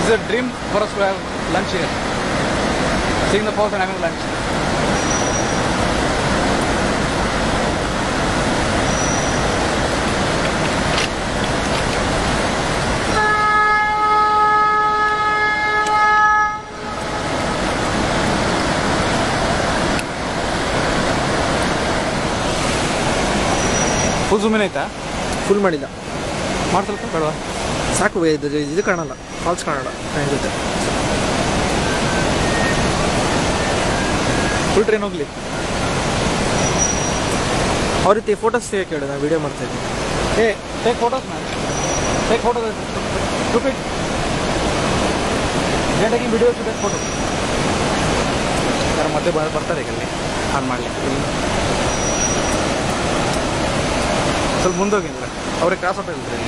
It's a dream for us to have lunch here. Seeing the falls and having lunch. Full zoom ಆಯ್ತಾ? Full ಮಾಡಿಲ್ಲ. ಸ್ವಲ್ಪ ಬೇಡವಾ? ಸಾಕು, ಇದು ಕಾಣಲ್ಲ, ಫಾಲ್ಸ್ ಕಾಣಲ್ಲ ಟ್ರೈನ್ ಜೊತೆ. ಫುಲ್ ಟ್ರೈನ್ ಹೋಗ್ಲಿ. ಅವ್ರ ರೀತಿ ಫೋಟೋಸ್ ತೆಗೆ ಕೇಳು, ನಾನು ವೀಡಿಯೋ ಮಾಡ್ತಾ ಇದ್ದೀನಿ. Take photos ma'am, take photos. Stupid. They taking videos, take photo. ಯಾರು ಮತ್ತೆ ಬರ್ತಾರೆ ಈಗ ಅಲ್ಲಿ ಆನ್ ಮಾಡಲಿಕ್ಕೆ. ಸ್ವಲ್ಪ ಮುಂದೋಗಿ, ಅವ್ರಿಗೆ ಕ್ರಾಸ್ ಔಟ್ ಇಲ್ರಿ.